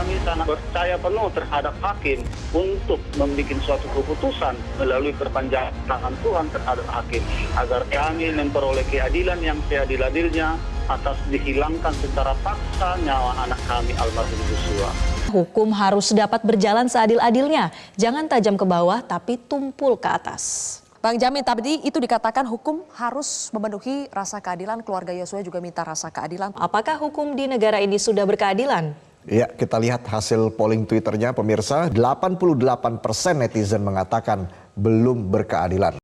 Kami sangat percaya penuh terhadap hakim untuk membuat suatu keputusan melalui perpanjangan tangan Tuhan terhadap hakim, agar kami memperoleh keadilan yang seadil-adilnya atas dihilangkan secara paksa nyawa anak kami almarhum Joshua. Hukum harus dapat berjalan seadil-adilnya, jangan tajam ke bawah tapi tumpul ke atas. Bang Jamin, tadi itu dikatakan hukum harus memenuhi rasa keadilan, keluarga Yosua juga minta rasa keadilan. Apakah hukum di negara ini sudah berkeadilan? Ya, kita lihat hasil polling Twitternya pemirsa, 88% netizen mengatakan belum berkeadilan.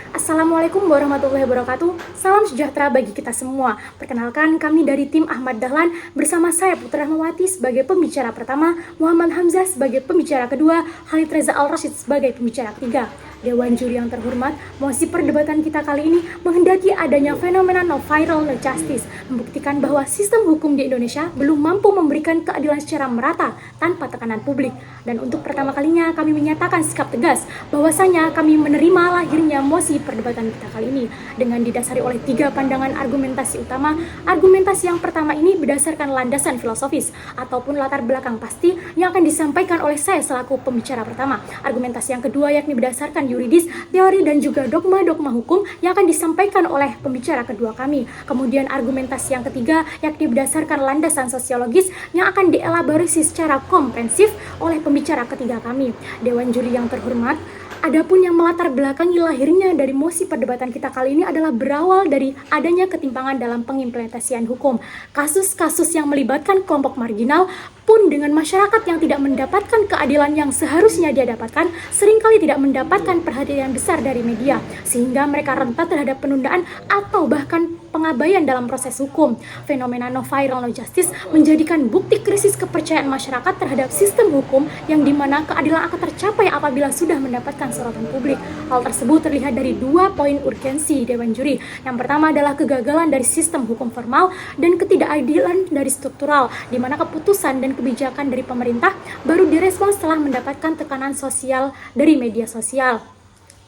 Assalamualaikum warahmatullahi wabarakatuh. Salam sejahtera bagi kita semua. Perkenalkan, kami dari tim Ahmad Dahlan bersama saya Putri Rahmawati sebagai pembicara pertama, Muhammad Hamzah sebagai pembicara kedua, Khalid Reza Al-Rashid sebagai pembicara ketiga. Dewan juri yang terhormat, mosi perdebatan kita kali ini menghendaki adanya fenomena no viral no justice, membuktikan bahwa sistem hukum di Indonesia belum mampu memberikan keadilan secara merata tanpa tekanan publik. Dan untuk pertama kalinya kami menyatakan sikap tegas bahwasanya kami menerima lahirnya mosi perdebatan kita kali ini dengan didasari oleh 3 pandangan argumentasi utama. Argumentasi yang pertama ini berdasarkan landasan filosofis ataupun latar belakang pasti yang akan disampaikan oleh saya selaku pembicara pertama. Argumentasi yang kedua yakni berdasarkan yuridis, teori dan juga dogma-dogma hukum yang akan disampaikan oleh pembicara kedua kami. Kemudian argumentasi yang ketiga yakni berdasarkan landasan sosiologis yang akan dielaborasi secara komprehensif oleh pembicara ketiga kami. Dewan juri yang terhormat, adapun yang melatar belakangi lahirnya dari mosi perdebatan kita kali ini adalah berawal dari adanya ketimpangan dalam pengimplementasian hukum. Kasus-kasus yang melibatkan kelompok marginal pun dengan masyarakat yang tidak mendapatkan keadilan yang seharusnya dia dapatkan, seringkali tidak mendapatkan perhatian besar dari media, sehingga mereka rentan terhadap penundaan atau bahkan pengabaian dalam proses hukum. Fenomena no viral no justice menjadikan bukti krisis kepercayaan masyarakat terhadap sistem hukum yang dimana keadilan akan tercapai apabila sudah mendapatkan sorotan publik. Hal tersebut terlihat dari 2 poin urgensi Dewan Juri. Yang pertama adalah kegagalan dari sistem hukum formal dan ketidakadilan dari struktural, di mana keputusan dan kebijakan dari pemerintah baru direspon setelah mendapatkan tekanan sosial dari media sosial.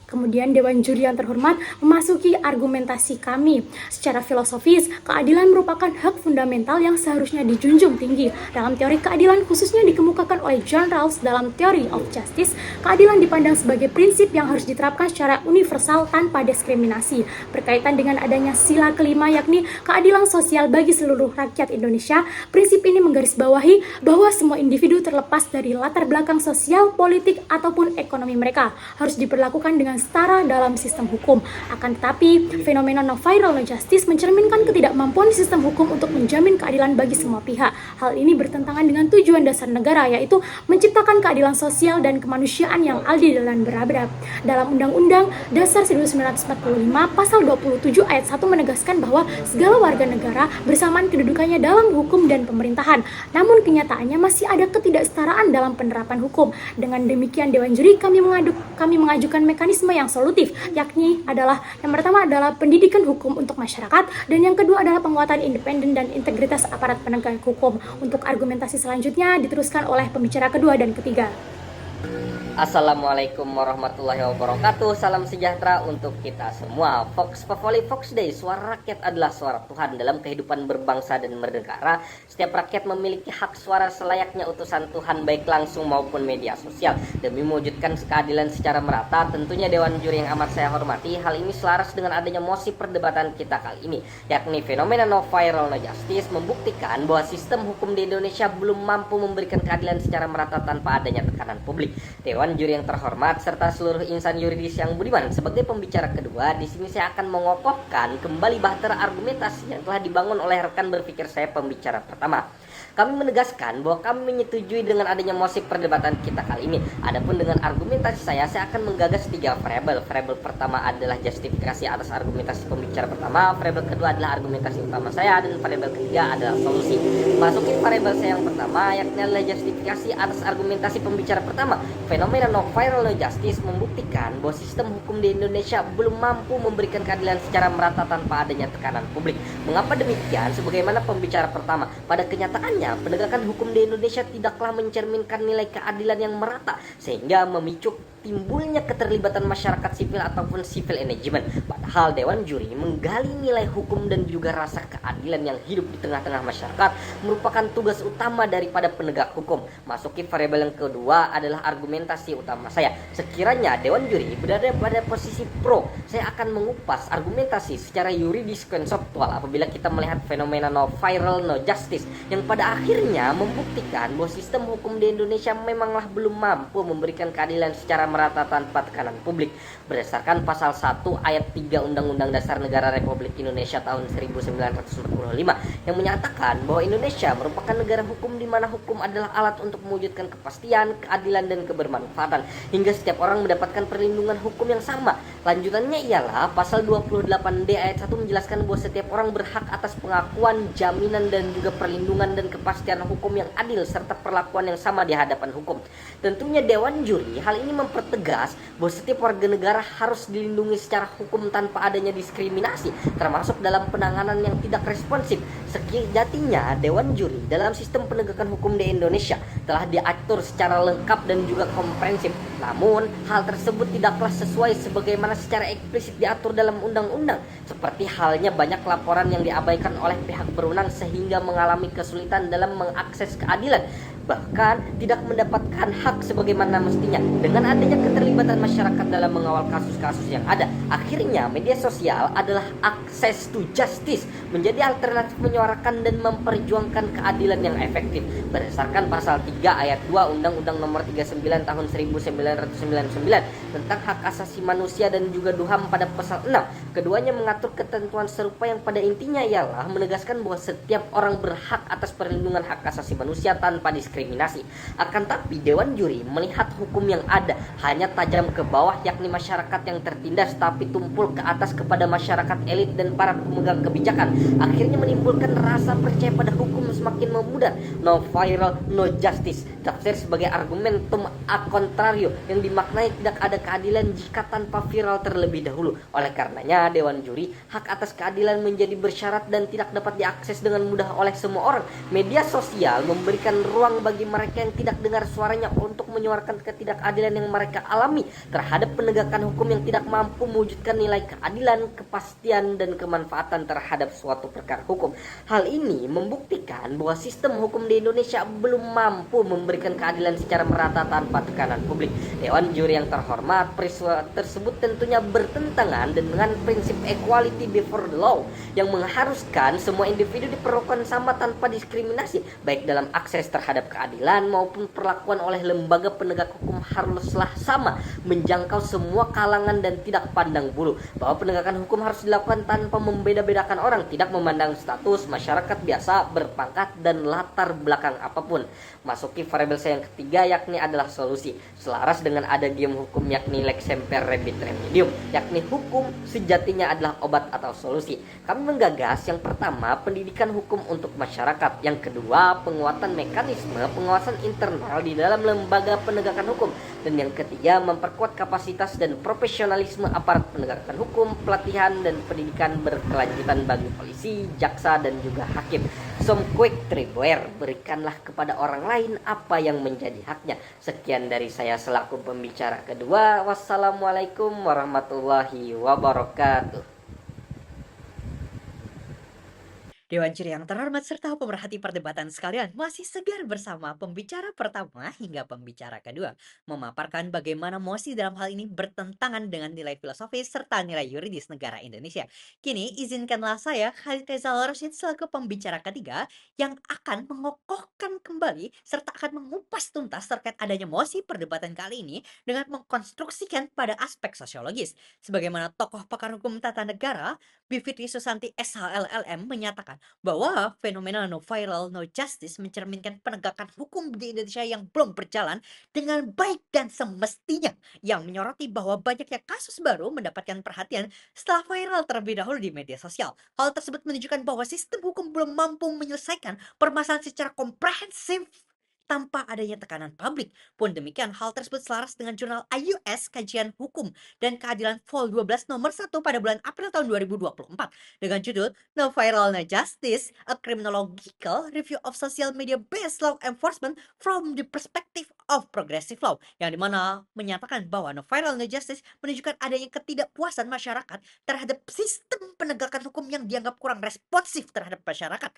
Kemudian Dewan Juri yang terhormat memasuki argumentasi kami. Secara filosofis, keadilan merupakan hak fundamental yang seharusnya dijunjung tinggi. Dalam teori keadilan khususnya dikemukakan oleh John Rawls dalam Theory of Justice, keadilan dipandang sebagai prinsip yang harus diterapkan secara universal tanpa diskriminasi. Berkaitan dengan adanya sila kelima yakni keadilan sosial bagi seluruh rakyat Indonesia, prinsip ini menggarisbawahi bahwa semua individu terlepas dari latar belakang sosial, politik, ataupun ekonomi mereka harus diperlakukan dengan setara dalam sistem hukum. Akan tetapi, fenomena no viral no justice mencerminkan ketidakmampuan sistem hukum untuk menjamin keadilan bagi semua pihak. Hal ini bertentangan dengan tujuan dasar negara, yaitu menciptakan keadilan sosial dan kemanusiaan yang adil dan beradab. Dalam Undang-Undang Dasar 1945, Pasal 27 ayat 1 menegaskan bahwa segala warga negara bersamaan kedudukannya dalam hukum dan pemerintahan. Namun kenyataannya masih ada ketidaksetaraan dalam penerapan hukum. Dengan demikian Dewan Juri kami mengajukan mekanisme yang solutif, yakni adalah yang pertama adalah pendidikan hukum untuk masyarakat dan yang kedua adalah penguatan independen dan integritas aparat penegak hukum. Untuk argumentasi selanjutnya diteruskan oleh pembicara kedua dan ketiga. Assalamualaikum warahmatullahi wabarakatuh. Salam sejahtera untuk kita semua. Fox Populi Fox Day. Suara rakyat adalah suara Tuhan. Dalam kehidupan berbangsa dan bernegara, setiap rakyat memiliki hak suara selayaknya utusan Tuhan, baik langsung maupun media sosial. Demi mewujudkan keadilan secara merata, tentunya Dewan Juri yang amat saya hormati, hal ini selaras dengan adanya mosi perdebatan kita kali ini, yakni fenomena no viral no justice, membuktikan bahwa sistem hukum di Indonesia belum mampu memberikan keadilan secara merata tanpa adanya tekanan publik. Dewan Juri yang terhormat serta seluruh insan yuridis yang budiman, sebagai pembicara kedua, di sini saya akan mengokohkan kembali bahtera argumentasi yang telah dibangun oleh rekan berpikir saya pembicara pertama. Kami menegaskan bahwa kami menyetujui dengan adanya mosi perdebatan kita kali ini. Adapun dengan argumentasi saya akan menggagas 3 variabel. Variabel pertama adalah justifikasi atas argumentasi pembicara pertama, variabel kedua adalah argumentasi utama saya, dan variabel ketiga adalah solusi. Masukin variabel saya yang pertama, yakni adalah justifikasi atas argumentasi pembicara pertama. Fenomena no viral no justice membuktikan bahwa sistem hukum di Indonesia belum mampu memberikan keadilan secara merata tanpa adanya tekanan publik. Mengapa demikian? Sebagaimana pembicara pertama, pada kenyataannya penegakan hukum di Indonesia tidaklah mencerminkan nilai keadilan yang merata, sehingga memicu timbulnya keterlibatan masyarakat sipil ataupun civil engagement. Padahal Dewan Juri menggali nilai hukum dan juga rasa keadilan yang hidup di tengah-tengah masyarakat merupakan tugas utama daripada penegak hukum. Masuki variabel yang kedua adalah argumentasi utama saya. Sekiranya Dewan Juri berada pada posisi pro, saya akan mengupas argumentasi secara yuridis konseptual apabila kita melihat fenomena no viral no justice yang pada akhirnya membuktikan bahwa sistem hukum di Indonesia memanglah belum mampu memberikan keadilan secara merata tanpa tekanan publik. Berdasarkan pasal 1 ayat 3 Undang-Undang Dasar Negara Republik Indonesia tahun 1945 yang menyatakan bahwa Indonesia merupakan negara hukum di mana hukum adalah alat untuk mewujudkan kepastian, keadilan dan kebermanfaatan hingga setiap orang mendapatkan perlindungan hukum yang sama. Lanjutannya ialah pasal 28D ayat 1 menjelaskan bahwa setiap orang berhak atas pengakuan, jaminan dan juga perlindungan dan kepastian hukum yang adil serta perlakuan yang sama di hadapan hukum. Tentunya Dewan Juri hal ini mempertegas bahwa setiap warga negara harus dilindungi secara hukum tanpa adanya diskriminasi, termasuk dalam penanganan yang tidak responsif. Sejatinya Dewan Juri dalam sistem penegakan hukum di Indonesia telah diatur secara lengkap dan juga komprehensif. Namun hal tersebut tidaklah sesuai sebagaimana secara eksplisit diatur dalam undang-undang. Seperti halnya banyak laporan yang diabaikan oleh pihak berwenang sehingga mengalami kesulitan dalam mengakses keadilan, bahkan tidak mendapatkan hak sebagaimana mestinya. Dengan adanya keterlibatan masyarakat dalam mengawal kasus-kasus yang ada, akhirnya media sosial adalah access to justice menjadi alternatif menyuarakan dan memperjuangkan keadilan yang efektif. Berdasarkan pasal 3 ayat 2 Undang-Undang Nomor 39 Tahun 1999 tentang hak asasi manusia dan juga DUHAM pada pasal 6, keduanya mengatur ketentuan serupa yang pada intinya ialah menegaskan bahwa setiap orang berhak atas perlindungan hak asasi manusia tanpa diskriminasi. Akan tapi Dewan Juri melihat hukum yang ada hanya tajam ke bawah, yakni masyarakat yang tertindas, tapi tumpul ke atas kepada masyarakat elit dan para pemegang kebijakan. Akhirnya menimbulkan rasa percaya pada hukum semakin memudar. No viral, no justice. Tafsir sebagai argumentum a contrario yang dimaknai tidak ada keadilan jika tanpa viral terlebih dahulu. Oleh karenanya Dewan Juri, hak atas keadilan menjadi bersyarat dan tidak dapat diakses dengan mudah oleh semua orang. Media sosial memberikan ruang bagi mereka yang tidak dengar suaranya untuk menyuarakan ketidakadilan yang mereka alami terhadap penegakan hukum yang tidak mampu mewujudkan nilai keadilan, kepastian dan kemanfaatan terhadap suatu perkara hukum. Hal ini membuktikan bahwa sistem hukum di Indonesia belum mampu memberikan keadilan secara merata tanpa tekanan publik. Dewan Juri yang terhormat, peristiwa tersebut tentunya bertentangan dengan prinsip equality before the law yang mengharuskan semua individu diperlakukan sama tanpa diskriminasi, baik dalam akses terhadap keadilan maupun perlakuan oleh lembaga penegak hukum haruslah sama, menjangkau semua kalangan dan tidak pandang bulu. Bahwa penegakan hukum harus dilakukan tanpa membeda-bedakan orang, tidak memandang status, masyarakat biasa, berpangkat dan latar belakang apapun. Masuki variabel saya yang ketiga, yakni adalah solusi. Selaras dengan adagium hukum yakni lex semper rebit remedium, yakni hukum sejatinya adalah obat atau solusi. Kami menggagas yang pertama, pendidikan hukum untuk masyarakat. Yang kedua, penguatan mekanisme pengawasan internal di dalam lembaga penegakan hukum. Dan yang ketiga, memperkuat kapasitas dan profesionalisme aparat penegakan hukum, pelatihan dan pendidikan berkelanjutan bagi polisi, jaksa dan juga hakim. Some quick tribuer, berikanlah kepada orang lain apa yang menjadi haknya. Sekian dari saya selaku pembicara kedua. Wassalamualaikum warahmatullahi wabarakatuh. Dewan Juri yang terhormat serta pemerhati perdebatan sekalian, masih segar bersama pembicara pertama hingga pembicara kedua, memaparkan bagaimana mosi dalam hal ini bertentangan dengan nilai filosofis serta nilai yuridis negara Indonesia. Kini izinkanlah saya, Khalid Rizal Rashid, selaku pembicara ketiga yang akan mengokohkan kembali serta akan mengupas tuntas terkait adanya mosi perdebatan kali ini dengan mengkonstruksikan pada aspek sosiologis. Sebagaimana tokoh pakar hukum tata negara Bivitri Susanti SHLLM menyatakan bahwa fenomena no viral no justice mencerminkan penegakan hukum di Indonesia yang belum berjalan dengan baik dan semestinya, yang menyoroti bahwa banyaknya kasus baru mendapatkan perhatian setelah viral terlebih dahulu di media sosial. Hal tersebut menunjukkan bahwa sistem hukum belum mampu menyelesaikan permasalahan secara komprehensif tanpa adanya tekanan publik. Pun demikian, hal tersebut selaras dengan jurnal IUS Kajian Hukum dan Keadilan Vol 12 nomor 1 pada bulan April tahun 2024 dengan judul No Viral No Justice, A Criminological Review of Social Media Based Law Enforcement from the Perspective of Progressive Law, yang dimana menyatakan bahwa no viral no justice menunjukkan adanya ketidakpuasan masyarakat terhadap sistem penegakan hukum yang dianggap kurang responsif terhadap masyarakat.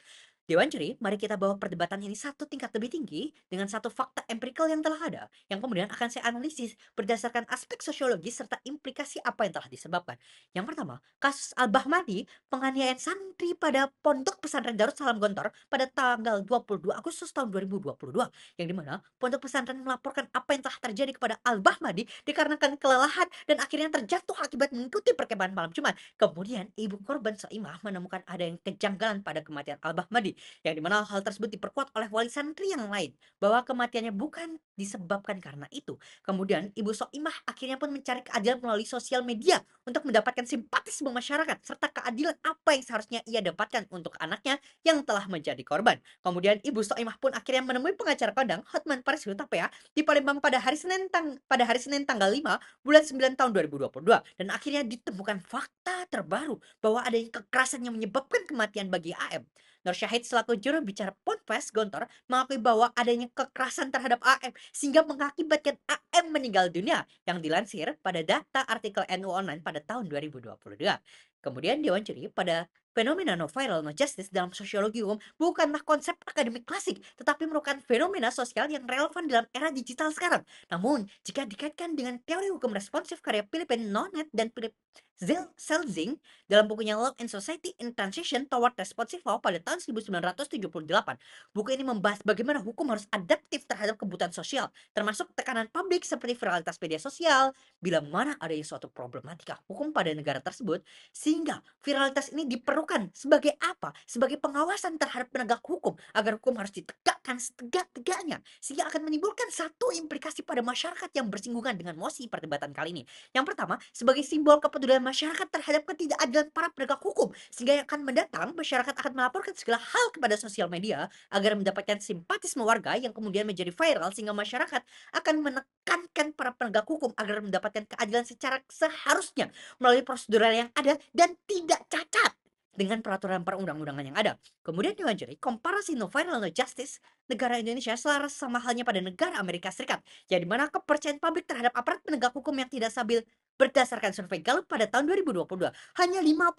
Dewan Juri, mari kita bawa perdebatan ini satu tingkat lebih tinggi dengan satu fakta empirikal yang telah ada, yang kemudian akan saya analisis berdasarkan aspek sosiologis serta implikasi apa yang telah disebabkan. Yang pertama, kasus Al-Bahmadi, penganiayaan santri pada Pondok Pesantren Darut Salam Gontor pada tanggal 22 Agustus tahun 2022, yang dimana pondok pesantren melaporkan apa yang telah terjadi kepada Al-Bahmadi dikarenakan kelelahan dan akhirnya terjatuh akibat mengikuti perkemahan malam Jumat. Kemudian ibu korban Soimah menemukan ada yang kejanggalan pada kematian Al-Bahmadi, yang dimana hal tersebut diperkuat oleh wali santri yang lain bahwa kematiannya bukan disebabkan karena itu. Kemudian ibu Soimah akhirnya pun mencari keadilan melalui sosial media untuk mendapatkan simpatisme masyarakat serta keadilan apa yang seharusnya ia dapatkan untuk anaknya yang telah menjadi korban. Kemudian ibu Soimah pun akhirnya menemui pengacara kondang Hotman Paris Hutapea di Palembang pada hari Senin tanggal 5 bulan 9 tahun 2022, dan akhirnya ditemukan fakta terbaru bahwa adanya kekerasan yang menyebabkan kematian bagi AM. Nur Syahid selaku juru bicara Ponpes Gontor mengakui bahwa adanya kekerasan terhadap AM sehingga mengakibatkan AM meninggal dunia, yang dilansir pada data artikel NU Online pada tahun 2022. Kemudian Dewan Juri, pada fenomena no viral no justice dalam sosiologi hukum bukanlah konsep akademik klasik, tetapi merupakan fenomena sosial yang relevan dalam era digital sekarang. Namun, jika dikaitkan dengan teori hukum responsif karya Philip Nonet dan Philip Selzing dalam bukunya Law and Society in Transition Toward Responsive Law pada tahun 1978, buku ini membahas bagaimana hukum harus adaptif terhadap kebutuhan sosial, termasuk tekanan publik seperti viralitas media sosial, bila mana adanya suatu problematika hukum pada negara tersebut, sehingga viralitas ini diperlukan sebagai apa? Sebagai pengawasan terhadap penegak hukum, agar hukum harus ditegakkan setegak-tegaknya, sehingga akan menimbulkan satu implikasi pada masyarakat yang bersinggungan dengan mosi perdebatan kali ini. Yang pertama, sebagai simbol kepedulian masyarakat terhadap ketidakadilan para penegak hukum, sehingga yang akan mendatang masyarakat akan melaporkan segala hal kepada sosial media agar mendapatkan simpatisme warga yang kemudian menjadi viral, sehingga masyarakat akan menekankan para penegak hukum agar mendapatkan keadilan secara seharusnya melalui prosedural yang ada dan tidak cacat dengan peraturan perundang-undangan yang ada. Kemudian Dewan Juri, komparasi no viral no justice negara Indonesia selaras sama halnya pada negara Amerika Serikat, yang dimana kepercayaan publik terhadap aparat penegak hukum yang tidak stabil. Berdasarkan survei Gallup pada tahun 2022, hanya 51%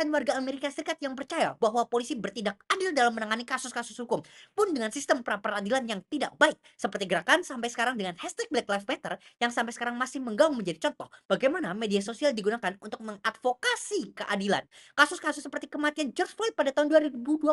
warga Amerika Serikat yang percaya bahwa polisi bertindak adil dalam menangani kasus-kasus hukum, pun dengan sistem pra-peradilan yang tidak baik, seperti gerakan sampai sekarang dengan hashtag Black Lives Matter yang sampai sekarang masih menggaung menjadi contoh bagaimana media sosial digunakan untuk mengadvokasi keadilan. Kasus-kasus seperti kematian George Floyd pada tahun 2022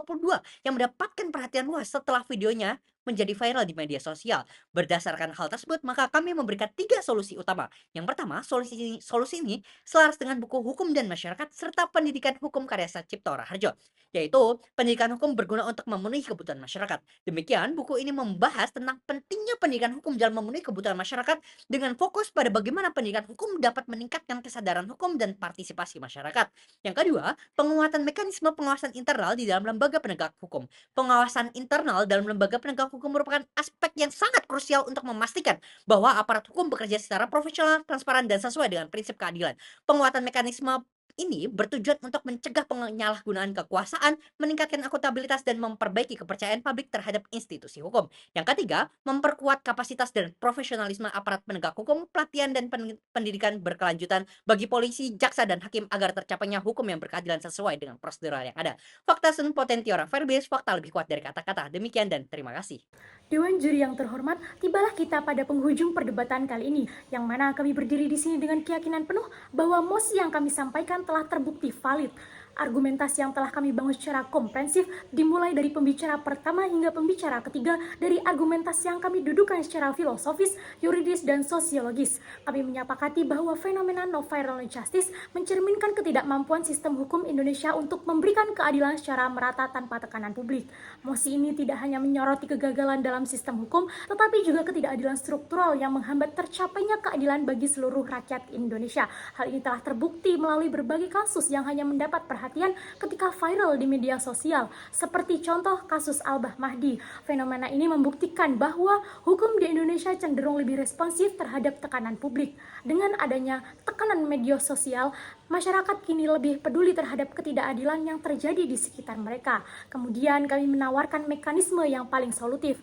yang mendapatkan perhatian luas setelah videonya menjadi viral di media sosial. Berdasarkan hal tersebut, maka kami memberikan 3 solusi utama. Yang pertama, solusi ini selaras dengan buku Hukum dan Masyarakat serta Pendidikan Hukum karya Satcipto Raharjo, yaitu pendidikan hukum berguna untuk memenuhi kebutuhan masyarakat. Demikian, buku ini membahas tentang pentingnya pendidikan hukum dalam memenuhi kebutuhan masyarakat dengan fokus pada bagaimana pendidikan hukum dapat meningkatkan kesadaran hukum dan partisipasi masyarakat. Yang kedua, penguatan mekanisme pengawasan internal di dalam lembaga penegak hukum. Pengawasan internal dalam lembaga penegak hukum merupakan aspek yang sangat krusial untuk memastikan bahwa aparat hukum bekerja secara profesional, transparan, dan sesuai dengan prinsip keadilan. Penguatan mekanisme ini bertujuan untuk mencegah penyalahgunaan kekuasaan, meningkatkan akuntabilitas, dan memperbaiki kepercayaan publik terhadap institusi hukum. Yang ketiga, memperkuat kapasitas dan profesionalisme aparat penegak hukum, pelatihan dan pendidikan berkelanjutan bagi polisi, jaksa, dan hakim agar tercapainya hukum yang berkeadilan sesuai dengan prosedural yang ada. Fakta sunt potentiora verbis, fakta lebih kuat dari kata-kata. Demikian dan terima kasih. Dewan Juri yang terhormat, tibalah kita pada penghujung perdebatan kali ini, yang mana kami berdiri di sini dengan keyakinan penuh bahwa mosi yang kami sampaikan telah terbukti valid. Argumentasi yang telah kami bangun secara komprehensif dimulai dari pembicara pertama hingga pembicara ketiga, dari argumentasi yang kami dudukan secara filosofis, yuridis, dan sosiologis. Kami menyepakati bahwa fenomena no viral justice mencerminkan ketidakmampuan sistem hukum Indonesia untuk memberikan keadilan secara merata tanpa tekanan publik. Mosi ini tidak hanya menyoroti kegagalan dalam sistem hukum, tetapi juga ketidakadilan struktural yang menghambat tercapainya keadilan bagi seluruh rakyat Indonesia. Hal ini telah terbukti melalui berbagai kasus yang hanya mendapat perhatian ketika viral di media sosial, seperti contoh kasus Al-Bahmadi. Fenomena ini membuktikan bahwa hukum di Indonesia cenderung lebih responsif terhadap tekanan publik. Dengan adanya tekanan media sosial, masyarakat kini lebih peduli terhadap ketidakadilan yang terjadi di sekitar mereka. Kemudian kami menawarkan mekanisme yang paling solutif,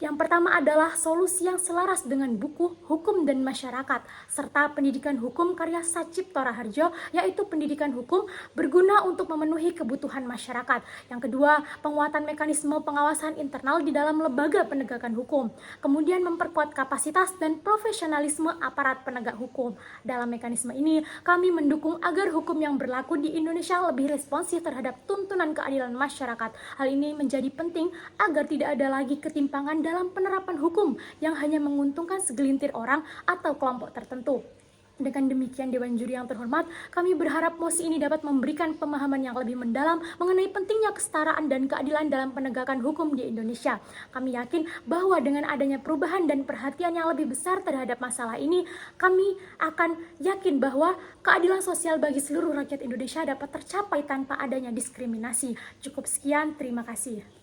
Yang pertama adalah solusi yang selaras dengan buku Hukum dan Masyarakat, serta pendidikan hukum karya Sacipto Raharjo, yaitu pendidikan hukum berguna untuk memenuhi kebutuhan masyarakat. Yang kedua, penguatan mekanisme pengawasan internal di dalam lembaga penegakan hukum. Kemudian memperkuat kapasitas dan profesionalisme aparat penegak hukum. Dalam mekanisme ini, kami mendukung agar hukum yang berlaku di Indonesia lebih responsif terhadap tuntunan keadilan masyarakat. Hal ini menjadi penting agar tidak ada lagi ketimpangan dalam penerapan hukum yang hanya menguntungkan segelintir orang atau kelompok tertentu. Dengan demikian, Dewan Juri yang terhormat, kami berharap mosi ini dapat memberikan pemahaman yang lebih mendalam mengenai pentingnya kesetaraan dan keadilan dalam penegakan hukum di Indonesia. Kami yakin bahwa dengan adanya perubahan dan perhatian yang lebih besar terhadap masalah ini, kami akan yakin bahwa keadilan sosial bagi seluruh rakyat Indonesia dapat tercapai tanpa adanya diskriminasi. Cukup sekian, terima kasih.